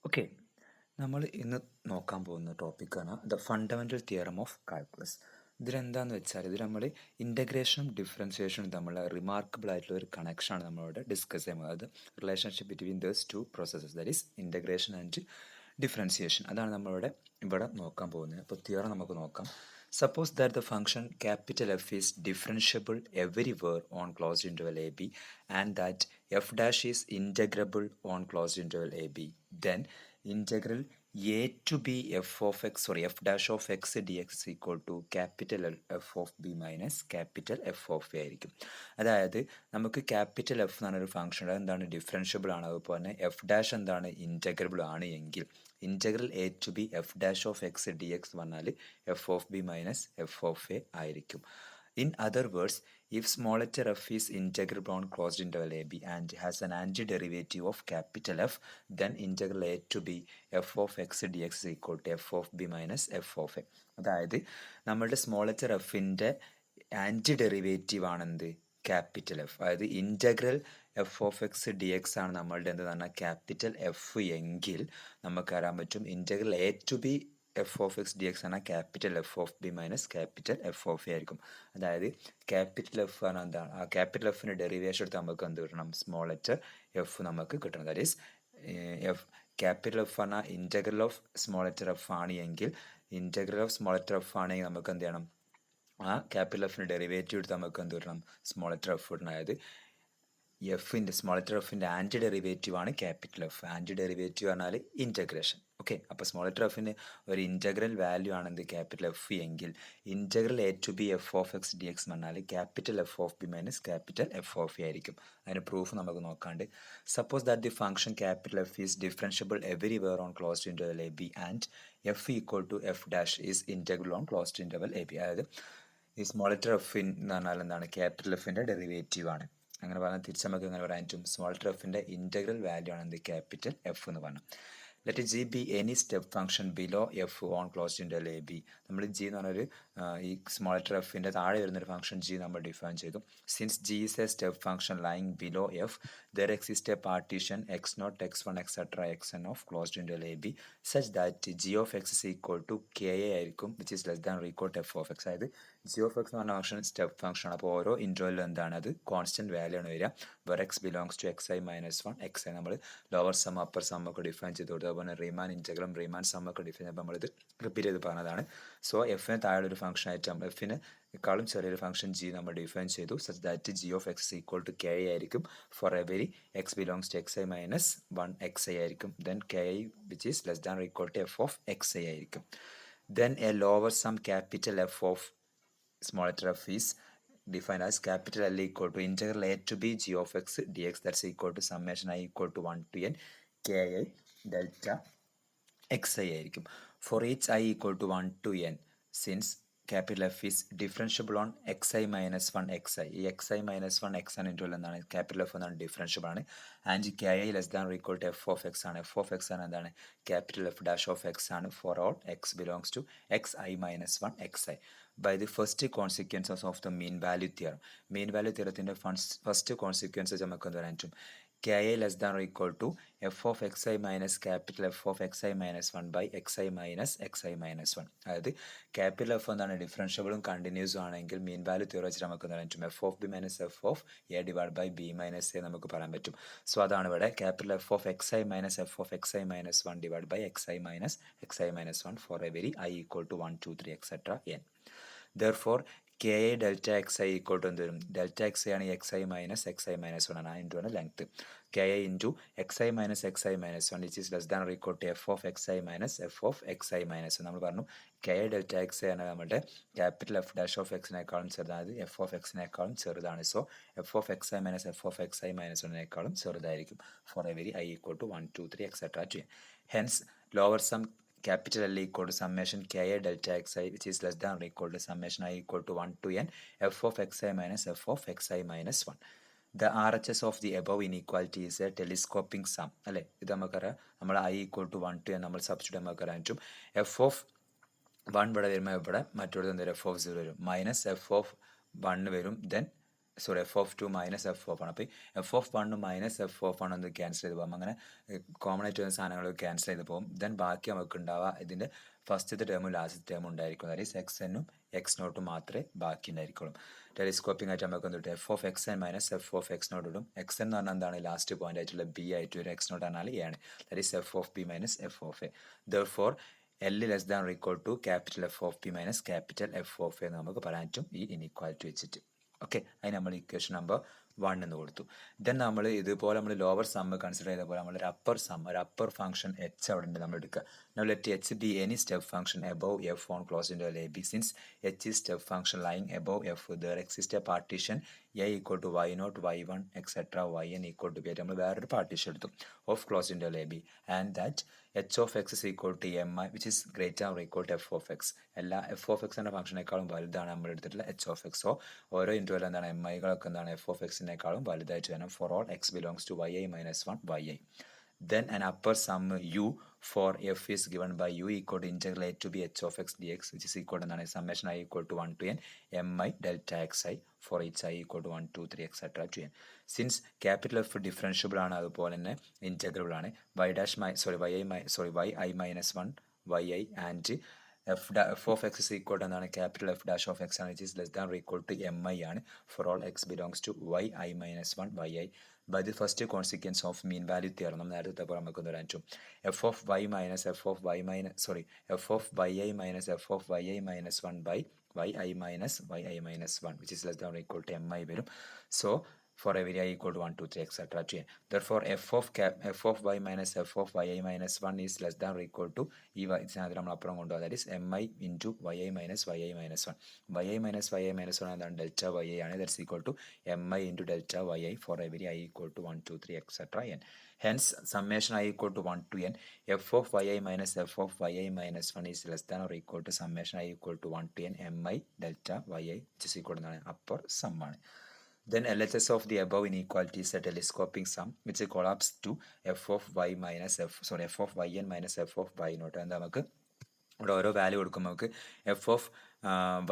Okay, നമ്മൾ ഇന്ന് നോക്കാൻ പോകുന്ന ടോപ്പിക്കാണ് the fundamental theorem of calculus. ഇതിലെന്താന്ന് വെച്ചാൽ ഇതിൽ നമ്മൾ ഇൻ്റഗ്രേഷനും ഡിഫറൻസിയേഷനും തമ്മിലുള്ള റിമാർക്കബിൾ ആയിട്ടുള്ള ഒരു കണക്ഷനാണ് നമ്മളിവിടെ ഡിസ്കസ് ചെയ്യുന്നത്. അതായത് relationship between those two processes, that is integration and differentiation. അതാണ് ഇവിടെ നോക്കാൻ പോകുന്നത്. അപ്പോൾ തിയറം നമുക്ക് നോക്കാം. Suppose that the function capital F is differentiable everywhere on closed interval AB and that f dash is integrable on closed interval AB. Then integral a to b f dash of x dx is equal to capital F of b minus capital F of a ആയിരിക്കും. അതായത് നമുക്ക് capital F എന്ന് പറഞ്ഞൊരു function എന്താണ് differentiable ആണ്, അതുപോലെ തന്നെ F dash എന്താണ് ഇൻറ്റഗ്രബിൾ ആണ് എങ്കിൽ integral a to B f dash of X D X പറഞ്ഞാൽ F of B minus F of A ആയിരിക്കും. In other words, if small letter f is integrable on closed interval AB and has an antiderivative of capital F, then integral a to b f of x dx is equal to f of b minus f of a. അതായത് നമ്മളുടെ small letter എഫിൻ്റെ anti derivative ആണെന്ത് capital F. അതായത് integral F of X D x ആണ് നമ്മളുടെ എന്ത് പറഞ്ഞാൽ capital F എങ്കിൽ നമുക്ക് അറിയാൻ പറ്റും integral a to B F of X D x ആണ് capital F of B minus capital F of A ആയിരിക്കും. അതായത് ക്യാപിറ്റൽ എഫ് ആണ് എന്താണ്, ആ ക്യാപിറ്റൽ എഫിൻ്റെ ഡെറിവേഷൻ എടുത്ത് നമുക്ക് എന്ത് കിട്ടണം, സ്മോൾ ലെറ്റർ എഫ് നമുക്ക് കിട്ടണം. That is f capital F ആണ് integral of small letter f ആണ് എങ്കിൽ integral of small letter f ആണെങ്കിൽ നമുക്ക് എന്ത് ചെയ്യണം, ആ ക്യാപിറ്റൽ എഫിൻ്റെ ഡെറിവേറ്റീവ് എടുത്ത് നമുക്ക് എന്ത് കിട്ടണം, സ്മോൾ ലെറ്റർ എഫ് കിട്ടണം. അതായത് എഫിൻ്റെ സ്മോൾ ലെറ്റർ എഫിൻ്റെ ആൻറ്റി ഡെറിവേറ്റീവ് ആണ് ക്യാപിറ്റൽ എഫ്. ആൻറ്റി ഡെറിവേറ്റീവ് പറഞ്ഞാൽ ഇൻറ്റഗ്രേഷൻ. ഓക്കെ, അപ്പോൾ സ്മോൾ ലെറ്റർ എഫിന് ഒരു ഇൻറ്റഗ്രൽ വാല്യൂ ആണെന്ത് ക്യാപിറ്റൽ എഫ് എങ്കിൽ integral a to B F of X D X പറഞ്ഞാൽ capital F of B minus capital F of A ആയിരിക്കും. അതിന് പ്രൂഫ് നമുക്ക് നോക്കാണ്ട്. Suppose that the function capital F is differentiable everywhere on closed interval A b and f equal to F dash is integral on closed interval A B. അതായത് ഈ small letter F എന്ന് പറഞ്ഞാൽ എന്താണ്, capital എഫിൻ്റെ derivative ആണ്. അങ്ങനെ പറഞ്ഞാൽ തിരിച്ച് നമുക്ക് എങ്ങനെ പറയാൻ പറ്റും, സ്മോൾ ലെറ്റർ എഫിൻ്റെ ഇൻറ്റഗ്രൽ വാല്യൂ ആണ് എന്ത് ക്യാപിറ്റൽ എഫ് എന്ന് പറഞ്ഞു. Let G be any step function below F on closed interval A B. നമ്മൾ ജി എന്ന് പറഞ്ഞൊരു ഈ സ്മോൾ ലെറ്റർ എഫിൻ്റെ താഴെ വരുന്നൊരു ഫംഗ്ഷൻ ജി നമ്മൾ ഡിഫൈൻ ചെയ്തു. Since G is a step function lying below F there exist a partition X naught X one etcetera X N of closed interval A B such that g of X is equal to k a ആയിരിക്കും which is less than equal to F of x. അതായത് g of x എന്ന് പറഞ്ഞ function step function ആണ്. അപ്പോൾ ഓരോ ഇൻ്റർവെല്ലും എന്താണ്, അത് constant value ആണ് വരിക. Where X belongs to X I minus one X I നമ്മൾ ലോവർ സം അപ്പർ സം ഒക്കെ ഡിഫൈൻ ചെയ്ത് കൊടുത്തു. അതുപോലെ റീമാൻ ഇൻറ്റഗ്രലും റീമാൻ സം ഒക്കെ ഡിഫൈൻ ചെയ്യുമ്പോൾ നമ്മളിത് റിപ്പീറ്റ് ചെയ്ത് പറഞ്ഞതാണ്. സോ എഫിന് താഴെ ഒരു ഫംഗ്ഷൻ ആയിട്ട് നമ്മൾ എഫിനെക്കാളും ചെറിയൊരു ഫംഗ്ഷൻ ജി നമ്മൾ ഡിഫൈൻ ചെയ്തു. Such that g of X equal to k i ആയിരിക്കും for every x belongs to X I minus one X i ആയിരിക്കും. Then k i which is less than equal to F of X i ആയിരിക്കും. Then a lower sum capital F of small letter f is defined as capital L equal to integral a to b g of x dx, that's equal to summation I equal to 1 to n ki delta xi ആയിരിക്കും. For each I equal to 1 to n, since capital F is differentiable on xi minus 1 xi, ഈ xi minus 1 x ആണ് into എന്താണ് capital F എന്നാണ് differentiable ആണ്. And k i less than equal to F of x ആണ്. F of x ആണ് എന്താണ് capital F dash of x ആണ് for all x belongs to X I minus one X i. By the first consequences of the mean value theorem, mean value theorത്തിൻ്റെ first consequences നമുക്ക് എന്ത് പറയാൻ പറ്റും, k i less than equal to F of X I minus capital F of X I minus one by X I minus x I minus one. അതായത് capital F എന്താണ് ഡിഫറൻഷ്യബിളും കണ്ടിന്യൂസും ആണെങ്കിൽ mean value theory വെച്ചിട്ട് നമുക്ക് എന്താ പറ്റും, F of B minus F of A divide by B minus A നമുക്ക് പറയാൻ പറ്റും. സോ അതാണ് ഇവിടെ capital F of X I minus F of X I minus one divide by X I minus one for every I equal to 1 2 3 etcetera N. Therefore, K I delta X I equal to എന്ത് വരും, delta X I ആണ് X I minus one ആണ്, ആ into ആണ് length. K i into x I minus one which is less than equal to F of X I minus F of X I minus. നമ്മൾ പറഞ്ഞു k I delta X I ആണ് നമ്മുടെ capital F dash of എക്സിനേക്കാളും ചെറുതാണ്, f of എക്സിനേക്കാളും ചെറുതാണ്. So F of X I minus F of X I minus വണ്ണിനേക്കാളും ചെറുതായിരിക്കും for every I equal to 1 2 3 etcetera to n. Hence lower sum capital L equal to summation ki delta xi which is less than or equal to summation I equal to 1 to n f of xi minus f of xi minus 1. The RHS of the above inequality is a telescoping sum. അല്ലേ, ഇത് നമുക്കറിയാം. നമ്മൾ I equal to 1 to n നമ്മൾ substitute നമുക്കറിയാൻ പറ്റും. F of 1 ഇവിടെ വരുമ്പോൾ ഇവിടെ മറ്റൊരു എഫ് ഓഫ് 0 വരും, മൈനസ് എഫ് ഓഫ് 1 വരും, then sorry F of 2 minus F of ആണ്. അപ്പോൾ F of 1 minus F of 1 ഒന്ന് ക്യാൻസൽ ചെയ്ത് പോകും. അങ്ങനെ കോമൺ ആയിട്ട് വരുന്ന സാധനങ്ങൾ ക്യാൻസൽ ചെയ്ത് പോകും. ദെൻ ബാക്കി നമുക്ക് ഉണ്ടാവുക ഇതിൻ്റെ ഫസ്റ്റത്തെ ടേമും ലാസ്റ്റത്തെ ടേമും ഉണ്ടായിരിക്കും. അതായത് എക്സ് എന്നും എക്സ് നോട്ടും മാത്രമേ ബാക്കി ഉണ്ടായിരിക്കുള്ളൂ. ടെലിസ്കോപ്പിംഗ് ആയിട്ട് നമുക്ക് എന്ത് കിട്ടും? F of X N minus F of X naught ഇടും. എക്സ് എന്ന് പറഞ്ഞാൽ എന്താണ്? ലാസ്റ്റ് പോയിന്റ് ആയിട്ടുള്ള ബി ആയിട്ട് വരും. എക്സ് നോട്ട് പറഞ്ഞാൽ എ ആണ്. That is F of B minus F of A. Therefore L less than or equal to capital F of P minus capital F of A എന്ന് നമുക്ക് പറയാൻ പറ്റും ഈ ഇനീക്വാലിറ്റി വെച്ചിട്ട്. ഓക്കെ, അതിന് നമ്മൾ ഇക്വേഷൻ നമ്പർ 1 എന്ന് കൊടുത്തു. ദെൻ നമ്മൾ ഇതുപോലെ നമ്മൾ ലോവർ സം കൺസിഡർ ചെയ്ത പോലെ നമ്മൾ ഒരു അപ്പർ ഫംഗ്ഷൻ എച്ച് അവിടെ ഉണ്ട് നമ്മൾ എടുക്കുക. Now let H be any step function above F on closed interval AB. Since H is step function lying above F, there exists a partition A equal to y0, y1, etc. yn equal to b ആയിട്ട് നമ്മൾ വേറൊരു partition എടുത്തു of closed interval AB, and that h of x is equal to mi which is greater or equal to f of x. എല്ലാ f of x എന്ന ഫംഗ്ഷനേക്കാളും വലുതാണ് നമ്മൾ എടുത്തിട്ടുള്ള h of x. So ഓരോ ഇന്റർവൽ എന്താണ് miകളൊക്കെ എന്താണ് f of x-നേക്കാളും വലുതായിട്ട് വേണം for all x belongs to yi minus 1 yi. Then an upper sum u for f is given by u equal to integral a to b h of x dx which is equal to summation i equal to 1 to n mi delta xi for each i equal to 1 2 3 etc to n. Since capital F differentiable ആണ് അതുപോലെ തന്നെ integrable ആണ്, yi minus 1 yi and f of x is equal to എന്താണ് capital F dash of x ആണ് which is less than or equal to mi ആണ് for all x belongs to yi minus 1 yi. By the first consequence of mean value theorem നമ്മൾ നേരത്തെ പോലെ നമുക്ക് പറയാൻ പറ്റും f of y minus f of yi minus 1 by yi minus 1 which is less than or equal to mi വരും. So for every i equal to 1 2 3 etc to n. Therefore f of y minus f of yi minus 1 is less than or equal to ഈ ഇതിനകത്ത് നമ്മൾ അപ്പുറം കൊണ്ടുപോകും. that is mi into yi minus 1 yi minus 1 എന്താണ് delta yi ആണ്. that's equal to mi into delta yi for every i equal to 1 2 3 etc n. Hence summation i equal to 1 to n f of yi minus f of yi minus 1 is less than or equal to summation i equal to 1 to n mi delta yi which is equal to upper sum ആണ്. Then LHS of the above inequality is a telescoping sum which collapses to f of y minus f of yn minus f of y naught. എന്താ നമുക്ക് ഇവിടെ ഓരോ value കൊടുക്കുമ്പോൾ നമുക്ക് f of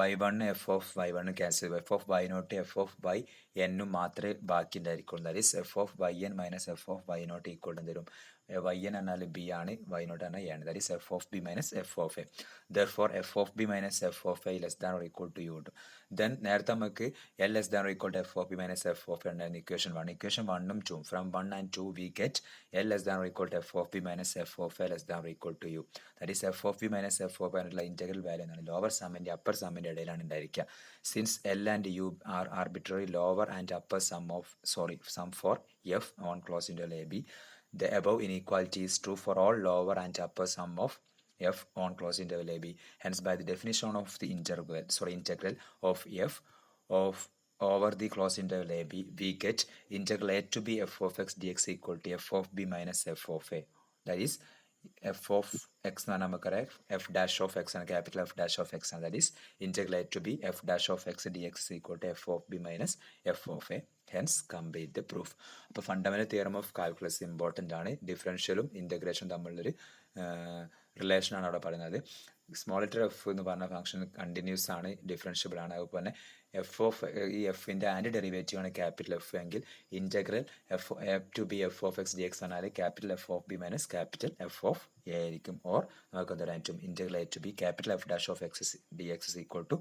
y1 f of y1 cancel ചെയ്യും. F of y nought f of y എന്നും മാത്രമേ ബാക്കി ഉണ്ടായിരിക്കുള്ളൂ. That is F of yn minus F of y nought equal തരും. yn എന്നാൽ ബി ആണ്, y നോട്ട് എന്നാൽ എ ആണ്. That is F of B minus F of A. Therefore f of B minus F of a less than or equal to u കിട്ടും. Then നേരത്തെ നമുക്ക് L less than or equal to F of B minus F of A ഉണ്ടായിരുന്നു equation 1 ഉം 2 from 1 and 2 we get L less than or equal to f of b minus f of a less than or equal to u. That is f of b minus f of a എന്നുള്ള integral value എന്നാണ് lower സമ്മിൻ്റെ upper സമ്മിൻ്റെ ഇടയിലാണ് ഉണ്ടായിരിക്കുക. Since L and U are arbitrary lower and upper sum for F on close interval A B, the above inequality is true for all lower and upper sum of f on closed interval ab. Hence by the definition of the integral of f of over the closed interval ab, we get integral a to b f of x dx equal to f of b minus f of a. That is f of x എന്ന് നമുക്കറിയാം f dash of x ആണ്, capital F dash of x ആണ്. that is integral a to b f dash of x dx is equal to f of b minus f of a. hence complete the proof. അപ്പോൾ fundamental theorem of calculus important ആണ്. ഡിഫറൻഷ്യലും ഇൻ്റഗ്രേഷനും തമ്മിലുള്ളൊരു റിലേഷനാണ് അവിടെ പറയുന്നത്. Small letter F എന്ന് പറഞ്ഞ function continuous ആണ്, differentiable ആണ്. അതുപോലെ F of ഈ എഫിൻ്റെ ആൻറ്റി ഡെറിവേറ്റീവ് ആണ് ക്യാപിറ്റൽ എഫ് എങ്കിൽ integral F to B F of X D X പറഞ്ഞാൽ capital F of B minus capital F of A ആയിരിക്കും. ഓർ നമുക്ക് എന്താ പറയാൻ integral A to B capital F dash of X D X is equal to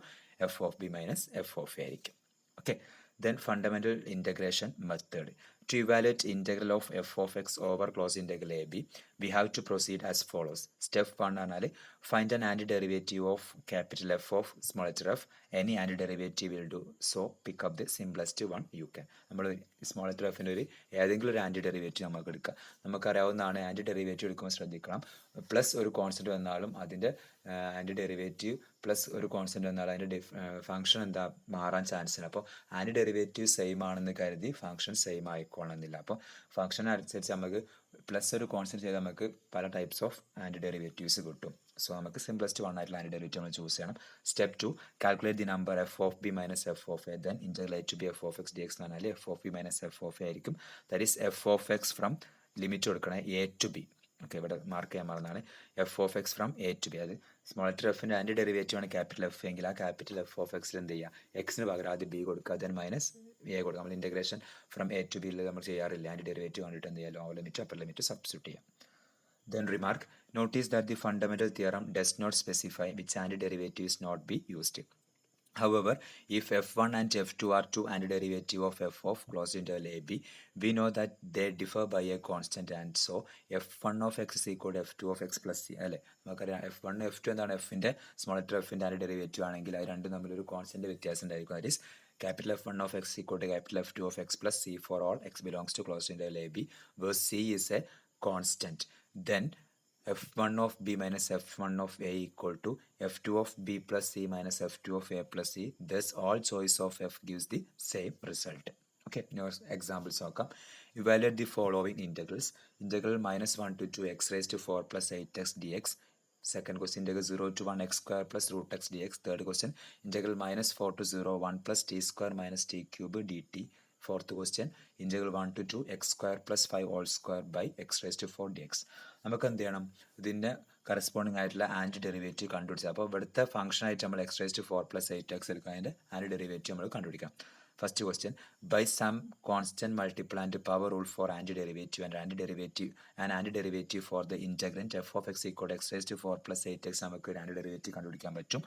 F of B minus F of A ആയിരിക്കും. Okay, then fundamental integration method. To evaluate integral of f of x over closed integral ab, we have to proceed as follows. Step 1 ആണ് find an antiderivative of capital F of small letter f. Any antiderivative will do. So pick up the simplest one you can. നമ്മൾ small letter എഫിൻ്റെ ഏതെങ്കിലും ഒരു anti derivative നമുക്ക് എടുക്കാം. നമുക്കറിയാവുന്നതാണ് anti derivative എടുക്കുമ്പോൾ ശ്രദ്ധിക്കണം, പ്ലസ് ഒരു കോൺസ്റ്റൻറ്റ് വന്നാലും അതിൻ്റെ ആൻറ്റി ഡെറിവേറ്റീവ് പ്ലസ് ഒരു കോൺസ്റ്റൻറ്റ് വന്നാലും അതിൻ്റെ ഫംഗ്ഷൻ എന്താ മാറാൻ ചാൻസ് ഉണ്ട്. അപ്പോൾ ആൻറ്റി ഡെറിവേറ്റീവ് സെയിം ആണെന്ന് കരുതി ഫംഗ്ഷൻ സെയിം ആയിക്കോണമെന്നില്ല. അപ്പോൾ ഫംഗ്ഷൻ അനുസരിച്ച് നമുക്ക് പ്ലസ് ഒരു കോൺസ്റ്റൻറ്റ് ചെയ്താൽ നമുക്ക് പല ടൈപ്സ് ഓഫ് ആൻറ്റി ഡെറിവേറ്റീവ്സ് കിട്ടും. സോ നമുക്ക് സിംപ്ലസ്റ്റ് വൺ ആയിട്ടുള്ള ആൻറ്റി ഡെറിവേറ്റീവ് നമ്മൾ ചൂസ് ചെയ്യണം. Step 2 calculate the number F of B minus F of A. Then integral A to B F of X D X എന്ന് പറഞ്ഞാൽ F of B minus F of A ആയിരിക്കും. That is F of X from limit കൊടുക്കണേ A to B. Okay, ഇവിടെ mark ചെയ്യാൻ മറന്നാണ്. F of X from A to B, അത് small letter എഫിൻ്റെ anti derivative ആണ് ക്യാപിറ്റൽ എഫ് എങ്കിൽ ആ ക്യാപിറ്റൽ എഫ് ഓഫ് എക്സിൽ എന്ത് ചെയ്യുക, എക്സിന് പകരം ആദ്യം ബി കൊടുക്കുക, ദെൻ മൈനസ് എ കൊടുക്കുക. നമ്മൾ ഇൻറ്റഗ്രേഷൻ ഫ്രം എ ടു ബിയിൽ നമ്മൾ ചെയ്യാറില്ല, ആൻറ്റി ഡെറിവേറ്റീവ് കണ്ടിട്ട് എന്ത് ചെയ്യുക, lower limit upper limit substitute ചെയ്യാം. Then remark, notice that the fundamental theorem does not specify which antiderivative is not be used. However, if f1 and f2 are two antiderivative of f of closed interval ab, we know that they differ by a constant, and so f1 of x is equal to f2 of x plus c. അല്ലേ, നമുക്കറിയാം f1 f2 എന്താണ്, എഫിൻ്റെ small letter എഫിൻ്റെ ആൻറ്റിഡെറിവേറ്റീവ് ആണെങ്കിൽ അത് രണ്ടും തമ്മിലൊരു constant വ്യത്യാസം ഉണ്ടായിരിക്കും. That is capital F1 of x equal to capital F2 of x plus c for all x belongs to closed interval ab, where c is a constant. Then f1 of b minus f1 of a equal to f2 of b plus c minus f2 of a plus c. Thus all choice of f gives the same result. Okay, now examples നോക്കാം. Evaluate the following integrals. Integral minus 1 to 2 x raised to 4 plus 8x dx. Second question, integral 0 to 1 x square plus root x dx. Third question, integral minus 4 to 0 1 plus t square minus t cube dt. Fourth question, integral 1 to 2 x square plus 5 whole square by x raised to 4 dx. നമുക്ക് എന്ത് ചെയ്യണം, ഇതിൻ്റെ corresponding ആയിട്ടുള്ള anti derivative കണ്ടുപിടിച്ചാൽ, അപ്പോൾ ഇവിടുത്തെ function ആയിട്ട് നമ്മൾ X raise to 4 plus 8x എടുക്കുക, അതിൻ്റെ ആൻറ്റി ഡെറിവേറ്റീവ് നമ്മൾ കണ്ടുപിടിക്കാം. First question, by sum constant multiple and power rule for anti derivative anti derivative for the integrand F of X equal X raise to 4 plus 8x നമുക്ക് ഒരു anti derivative കണ്ടുപിടിക്കാൻ പറ്റും.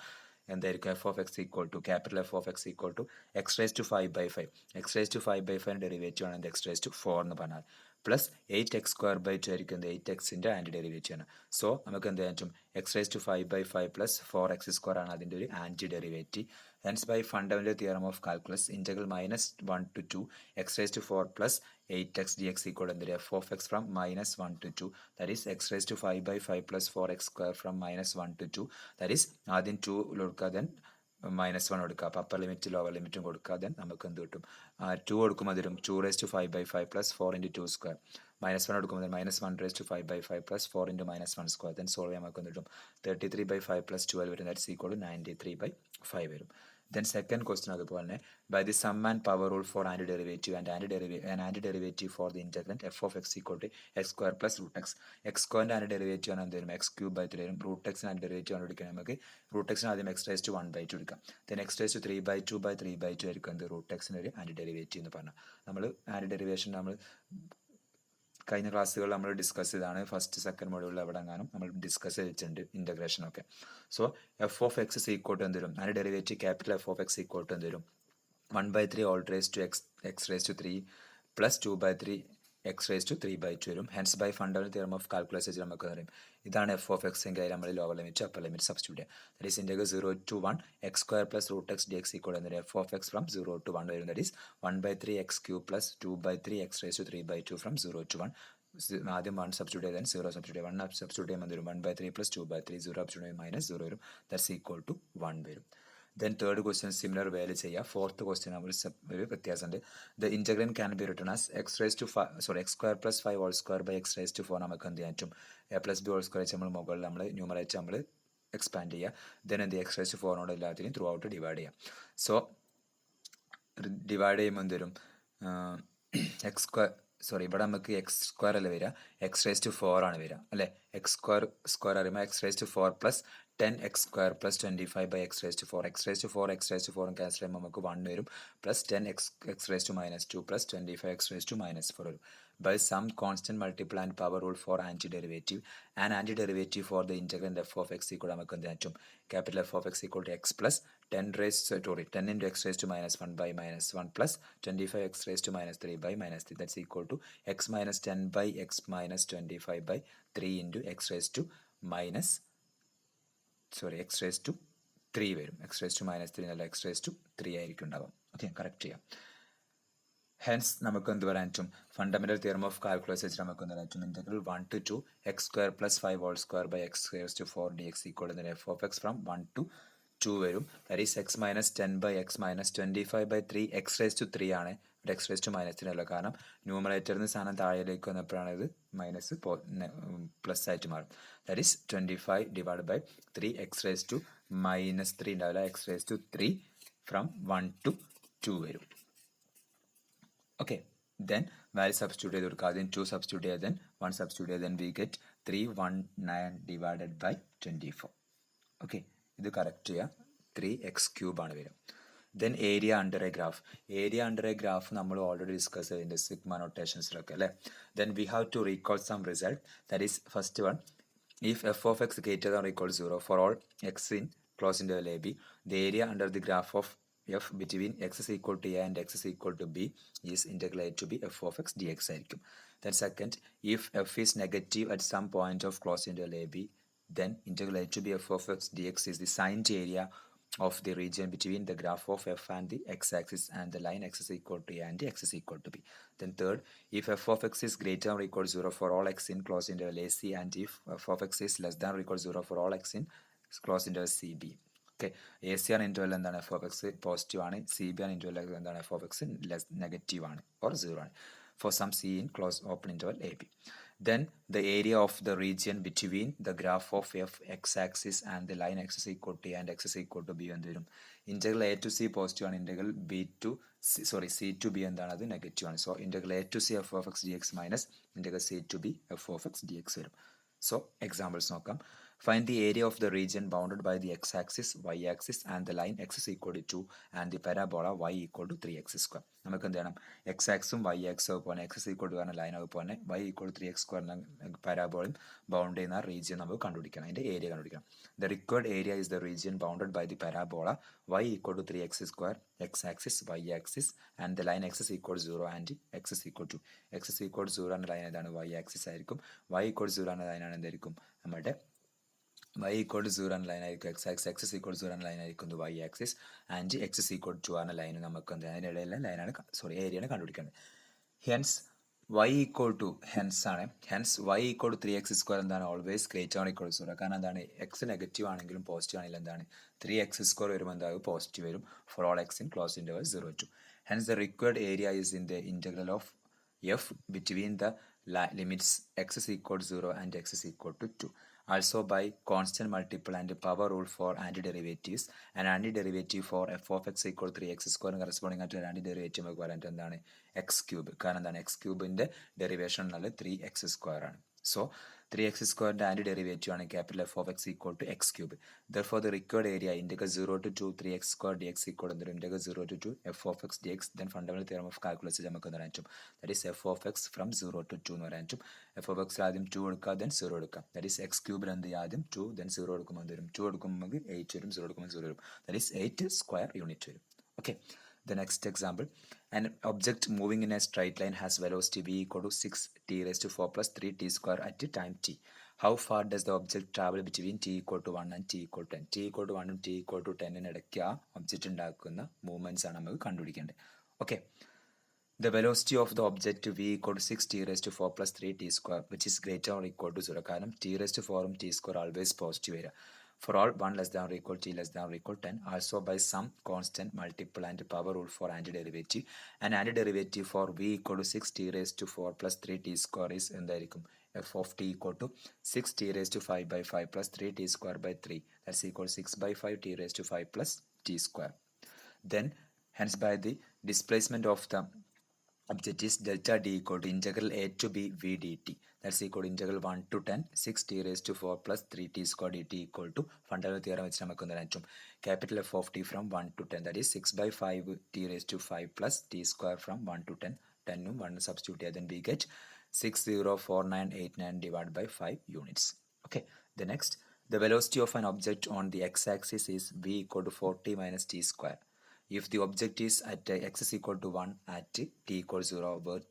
എന്തായിരിക്കും, F of X equal to capital F of X equal to X raise to 5/5. X raise to 5/5 derivative ആണ് X raise to 4 എന്ന് പറഞ്ഞാൽ, plus 8x square by 2 ആയിരിക്കും 8xൻ്റെ ആൻറ്റി ഡെറിവേറ്റീവ് ആണ്. സോ നമുക്ക് എന്ത് ചെയ്യാൻ പറ്റും, X raise to 5/5 plus 4x square ആണ് അതിൻ്റെ ഒരു anti derivative. Hence by fundamental theorem of calculus, integral minus 1 to 2 x raised to 4 plus 8x dx equal to f of x from minus 1 to 2, that is x raised to 5/5 plus 4x square from minus 1 to 2, that is ആദ്യം 2 കൊടുക്കുക, then minus 1 കൊടുക്കുക, അപ്പോൾ upper limit lower ലിമിറ്റും കൊടുക്കുക, then നമുക്ക് എന്ത് കിട്ടും, 2 കൊടുക്കുമ്പോൾ തരും 2 raised to 5/5 plus 4 into 2 square, minus 1 കൊടുക്കുമ്പോൾ minus 1 raised to 5/5 plus 4 into minus 1 square, then solve ചെയ്യാൻ നമുക്ക് എന്ത് കിട്ടും, 33/5 plus 12 വരും, ദാറ്റ്സ് ഈക്വൽ ടു 93/5 വരും. Then second question അതുപോലെ തന്നെ, by the sum and power rule for antiderivative and antiderivative for the integrand f of x equal to x square plus root x. x square antiderivative ആണ് എന്ത് വരും, x cube by 3 വരും. root x antiderivative ആണ് എടുക്കുക, നമുക്ക് root x ആദ്യം x raised to 1/2 എടുക്കാം, then x raised to 3/2/3/2 ആയിരിക്കും എന്ത് root x ഒരു antiderivative എന്ന് പറഞ്ഞാൽ. നമ്മൾ ആൻറ്റിഡെറിവേഷൻ നമ്മൾ കഴിഞ്ഞ ക്ലാസ്സുകൾ നമ്മൾ ഡിസ്കസ് ചെയ്താണ്, ഫസ്റ്റ് സെക്കൻഡ് മോഡ്യൂളിൽ എവിടെ എങ്ങാനും നമ്മൾ ഡിസ്കസ് ചെയ്തിട്ടുണ്ട് ഇൻ്റഗ്രേഷനൊക്കെ. So F of X is equal to എന്ത് വരും, അതിൻ്റെ derivative capital F of X equal to എന്ത് വരും, 1/3 all raise to X raise to 3 plus 2/3 X raise to 3/2 വരും. Hence by fundamental theorem of calculus വെച്ച് നമുക്ക് അറിയാം ഇതാണ് എഫ് ഓഫ് എക്സ് എങ്കിൽ നമ്മൾ lower limit upper limit substitute ചെയ്യാം. That is integral 0 to 1 x square plus root x dx equal to f of x from 0 to 1 വരും. That is 1/3 x cube plus 2/3 x raised to 3/2 from 0 to 1. ആദ്യം 1 substitute ചെയ്താൽ 0 substitute 1 substitute ചെയ്യുമ്പോൾ വരും 1/3 plus 2/3 0 substitute minus 0 വരും, that's equal to 1 വരും. Then third question similar വേയിൽ ചെയ്യുക. Fourth question ഒരു വ്യത്യാസമുണ്ട്. The integrand can be written as X raise to x square plus 5 whole square by x raised to 4 നമുക്ക് എന്ത് ചെയ്യാൻ പറ്റും, a plus b whole square വെച്ച് നമ്മൾ മുകളിൽ നമ്മൾ ന്യൂമറേറ്റ് നമ്മൾ എക്സ്പാൻഡ് ചെയ്യുക, ദെൻ എന്ത് x raised to 4 എല്ലാത്തിനും ത്രൂ ഔട്ട് ഡിവൈഡ് ചെയ്യാം. സോ ഡിവൈഡ് ചെയ്യുമ്പോൾ എന്ത് വരും, ഇവിടെ നമുക്ക് എക്സ് സ്ക്വയർ അല്ല വരിക, എക്സ് റേസ് ടു 4 ആണ് വരിക അല്ലേ. എക്സ് സ്ക്വയർ അറിയുമ്പോൾ X raise to 4 plus 10x square plus 25/x raised to 4 x raised to 4 cancel ചെയ്യുമ്പോൾ നമുക്ക് 1 വരും, plus 10x raised to -2 plus 25x raised to -4 വരും. By some constant multiple and power rule for antiderivative and antiderivative for the integrand f of x equal നമുക്ക് എന്ത് പറ്റും, capital F of x equal to x plus 10 into x raised to -1 by -1 plus 25x raised to -3 by -3, that's equal to x minus 10 by x minus 25 by 3 into x raised to x raised to 3 വരും. x raised to -3 എന്നല്ല x raised to 3 ആയിരിക്കും ഉണ്ടാവും. Okay, correct ചെയ്യാം. Hence നമുക്ക് എന്ത് പറയാൻ പറ്റും, fundamental theorem of calculus വെച്ച് നമുക്ക് എന്ത് പറയാൻ പറ്റും, integral 1 to 2 x square plus 5 whole square by x raised to 4 dx equal to f of x from 1 to 2 വരും. That is x minus 10 by x minus 25 by 3 x raised to 3 ആണ്, x raised to -3 അല്ല, കാരണം ന്യൂമറേറ്ററിൽ നിന്ന് സാധനം താഴേക്ക് വന്നപ്പോഴാണ് ഇത് മൈനസ് പ്ലസ് ആയിട്ട് മാറും. That is 25 divided by 3 x raised to -3 ഉണ്ടാവില്ല, x raised to 3 from 1 to 2 വരും. ഓക്കെ, then value substitute ചെയ്ത് കൊടുക്കുക. ആദ്യം 2 substitute ചെയ്ത് then 1 substitute ചെയ്ത് then we get 319 divided by 24. Okay, ഇത് കറക്റ്റ് ചെയ്യുക. 3x³ ആണ് വരിക. Then area under a graph. Area under a graph നമ്മൾ ഓൾറെഡി ഡിസ്കസ് ചെയ്തിട്ടുണ്ട് സിഗ്മ നൊട്ടേഷൻസിലൊക്കെ അല്ലേ. Then we have to recall some result. That is first one, if f of x greater than or equal to 0 for all x in closed interval a b, the area under the graph of f between x is equal to a and x is equal to b is integral a to b f of x dx ആയിരിക്കും. Then second, if f is negative at some point of closed interval a b, then integral a to b f of x dx is the signed area of the region between the graph of f and the x-axis and the line x is equal to a and x is equal to b. Then third, if f of x is greater than or equal to 0 for all x in closed interval ac, and if f of x is less than or equal to 0 for all x in closed interval cb. Okay, A C ആണ് interval എന്താണ് F of X positive ആണ്, C B ആണ് interval എന്താണ് F of X negative ആണ് or 0 ആണ് for some c in closed open interval ab. Then the area of the region between the graph of f x-axis and the line x is equal to a and x is equal to b എന്ത് വരും? Integral A to C positive ആണ്, integral B to C to B എന്താണ് അത് negative ആണ്. So integral A to C F of X D X minus integral C to B F of X D X വരും. So examples നോക്കാം. Find the area of the region bounded by the x-axis, y-axis and the line x is equal to 2 and the parabola y equal to 3x². നമുക്ക് എന്ത് ചെയ്യണം? X ആക്സും Y ആക്സും പോലെ X is equal to പറഞ്ഞ line പോലെ Y equal to 3x² പാരാബോളും bound ചെയ്യുന്ന region നമുക്ക് കണ്ടുപിടിക്കണം, അതിൻ്റെ ഏരിയ കണ്ടുപിടിക്കണം. The required area is the region bounded by the parabola y equal to 3x², x-axis, y-axis and the line x is equal to 0 and x is equal to x is equal to 0 എന്ന line ഏതാണ്? y-axis ആയിരിക്കും. y equal to 0 എന്ന ലൈനാണ് എന്തായിരിക്കും? നമ്മുടെ y equal to 0 എന്ന line ആയിരിക്കും x-axis, x is equal to 0 എന്ന ലൈൻ ആയിരിക്കും y-axis and x is equal to 2 എന്ന ലൈൻ നമുക്ക് അതിൻ്റെ ഇടയിലെ ലൈനാണ് ഏരിയയാണ് കണ്ടുപിടിക്കേണ്ടത്. Hence y equal to hence y equal to 3x² എന്താണ്? Always greater or equal to 0. കാരണം എന്താണ്? x നെഗറ്റീവ് ആണെങ്കിലും പോസിറ്റീവ് ആണെങ്കിലും എന്താണ്? 3x² വരുമ്പോൾ എന്താകും? പോസിറ്റീവ് വരും for all x in closed interval 0 to. Hence the required area is in the integral of f between the limits x is equal to 0 and x is equal to 2. Also by constant multiple and power rule for antiderivatives, an antiderivative for f of x equal to 3x² corresponding to an antiderivative നമുക്ക് പറയുന്നത് എന്താണ്? x³. കാരണം എന്താണ്? x³ derivation എന്നുള്ളത് 3x² ആണ്. So 3x² antiderivative ആണ് capital F of x equal to x³. Therefore the required area integral 0 to 2 3x² dx equal to integral 0 to 2 f of x dx. Then fundamental theorem of calculus നമുക്ക് പറയാൻ പറ്റും. That is f of x from 0 to 2 എന്ന് പറയാൻ പറ്റും. f of x ആദ്യം 2 എടുക്കുക then 0 എടുക്കുക. That is x³ എന്ത് ആദ്യം 2 then 0 എടുക്കുമ്പോൾ എന്ത് വരും? 2 എടുക്കുമ്പോൾ നമുക്ക് 8 വരും, 0 എടുക്കുമ്പോൾ 0 വരും. That is 8 square unit വരും. Okay. The next example, an object moving in a straight line has velocity v equal to 6t raised to 4 plus 3t² at time t. How far does the object travel between t equal to 1 and t equal to 10? t equal to 1 ഉം t equal to 10 ഇടയ്ക്ക് ആ object ഉണ്ടാക്കുന്ന movements ആണ് നമുക്ക് കണ്ടുപിടിക്കേണ്ടത്. Okay, the velocity of the object v equal to 6t raised to 4 plus 3t² which is greater or equal to 0. കാരണം t raised to 4 ഉം t² always positive വരിക. For all 1 less than or equal t less than or equal to 10, also by some constant multiple and power rule for antiderivative, an antiderivative for v equal to 6t raised to 4 plus 3t² is എന്തായിരിക്കും? f of t equal to 6t raised to 5 by 5 plus 3t² by 3, that's equal to 6 by 5 t raised to 5 plus t². Then hence by the displacement of the object is delta d equal to integral a to b v dt, that's equal to integral 1 to 10 6t raised to 4 plus 3t² dt equal to fundamental theorem വെച്ച് നമുക്ക് എന്താണ് പറ്റും? capital F of t from 1 to 10, that is 6 by 5 t raised to 5 plus t² from 1 to 10, 10 ഉം 1 substitute ചെയ്യാൻ then we get 6,04989 divided by 5 units. Okay, the next, the velocity of an object on the x-axis is v equal to 40 minus t². If the object is at x is equal to 1 at t equal to 0, where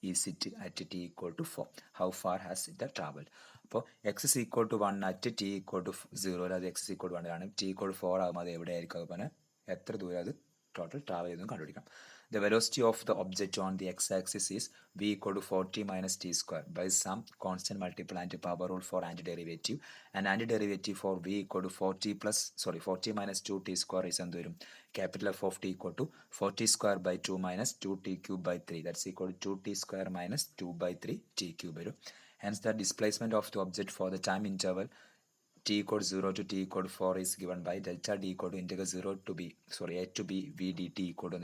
is it at t equal to 4? How far has it traveled? അപ്പോൾ x is equal to 1 at t equal to 0, അതായത് x is equal to 1 ആണ്, t equal to 4 ആകുമ്പോൾ അത് എവിടെ ആയിരിക്കും? അതുപോലെ എത്ര ദൂരം അത് ടോട്ടൽ ട്രാവൽ ചെയ്തെന്ന് കണ്ടുപിടിക്കാം. The velocity of the object on the x-axis is v equal to 40 minus t² by some constant multiple and power rule for antiderivative. An antiderivative for v equal to 40 minus 2t² is എന്ത് വരും? capital F of t equal to 40² by 2 minus 2t³ by 3, that's equal to 2t² minus 2 by 3 t³ വരും. Hence the displacement of the object for the time interval t equal to 0 to t equal to 4 is given by delta d equal to integral 0 to b a to b v dt equal to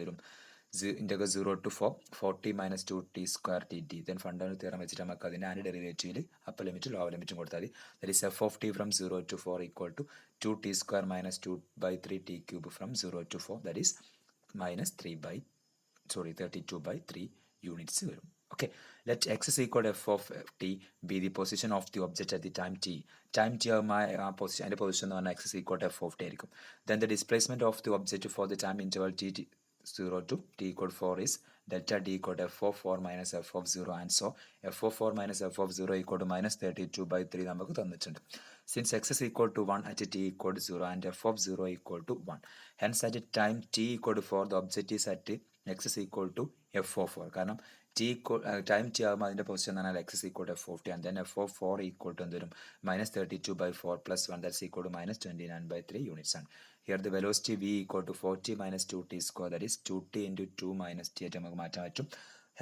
integral 0 to 4 40 minus 2t square dt. Then fundamental theorem വെച്ചിട്ട് നമുക്ക് അതിൻ്റെ and ഡെറിവേറ്റീവിൽ upper ലിമിറ്റും lower ലിമിറ്റും കൊടുത്താൽ മതി. That is f of t from 0 to 4 equal to 2t square minus 2 by 3t cube from 0 to 4, that is minus 32 by 3 units വരും. Okay, let x is equal to f of t be the position of the object at the time t. Time t position and position എന്ന് പറഞ്ഞാൽ x is equal to f of t ആയിരിക്കും. Then the displacement of the object for the time interval t 0 to t equal to 4 is delta d equal to f of 4 minus f of 0, and so f of 4 minus f of 0 equal to minus 32 by 3 നമുക്ക് തന്നിട്ടുണ്ട്. Since x is equal to 1 at t equal to 0 and f of 0 equal to 1, hence at time t equal to 4 the object is at x is equal to f of 4. കാരണം time t ആകുമ്പോൾ അതിൻ്റെ position എന്ന് പറഞ്ഞാൽ x is equal to f of t, and then f of 4 equal to എന്ത് വരും minus 32 by 4 plus 1, that's equal to minus 29 by 3 units ആണ്. Here the velocity v equal to 4t minus 2t square, that is 2t into 2 minus t ആയിട്ട് നമുക്ക് മാറ്റാൻ പറ്റും.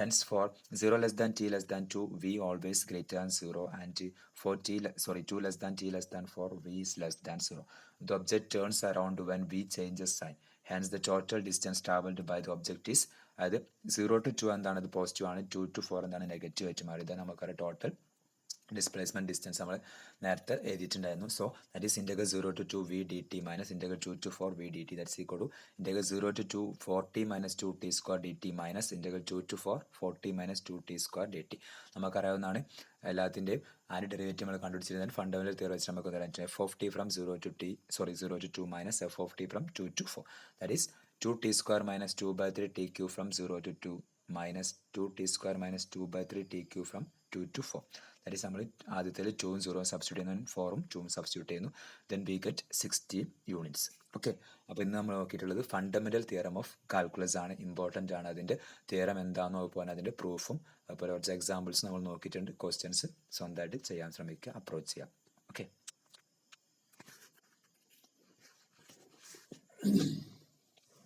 Hence for 0 less than t less than 2 v always greater than 0, and for 2 less than t less than 4 v is less than 0. The object turns around when v changes sign. Hence the total distance traveled by the object is അത് 0 to 2 എന്താണ് അത് positive ആണ്, 2 to 4 എന്താണ് negative ആയിട്ട് മാറി. ഇതാണ് നമുക്കറിയാം total displacement distance നമ്മൾ നേരത്തെ എഴുതിയിട്ടുണ്ടായിരുന്നു. So that is integral 0 to 2 v dt minus integral 2 to 4 v dt, that's equal to integral 0 to 2 4t minus 2t square dt minus integral 2 to 4 4t minus 2t square dt. നമുക്കറിയാവുന്നതാണ് എല്ലാത്തിൻ്റെയും and derivative നമ്മൾ കണ്ടുപിടിച്ചിരുന്നത് fundamental theory വെച്ച് നമുക്ക് തരാൻ f of t from 0 to 2 minus f of t from 2 to 4, that is 2t square minus 2 by 3 t cube from 0 to 2 minus 2t square minus 2 by 3 t cube from 2 to 4. That is നമ്മൾ ആദ്യത്തിൽ 2ഉം 0ഉം substitute ചെയ്യുന്നു, 4ഉം 2ഉം substitute ചെയ്യുന്നു. Then we get 16 units. Okay, അപ്പോൾ ഇന്ന് നമ്മൾ നോക്കിയിട്ടുള്ളത് fundamental theorem of calculus ആണ്. Important ആണ് അതിൻ്റെ തിയറം എന്താണെന്ന് നോക്കുവാൻ അതിൻ്റെ പ്രൂഫും അതുപോലെ കുറച്ച് എക്സാമ്പിൾസ് നമ്മൾ നോക്കിയിട്ടുണ്ട്. ക്വസ്റ്റ്യൻസ് സ്വന്തമായിട്ട് ചെയ്യാൻ ശ്രമിക്കുക, അപ്രോച്ച് ചെയ്യാം. ഓക്കെ.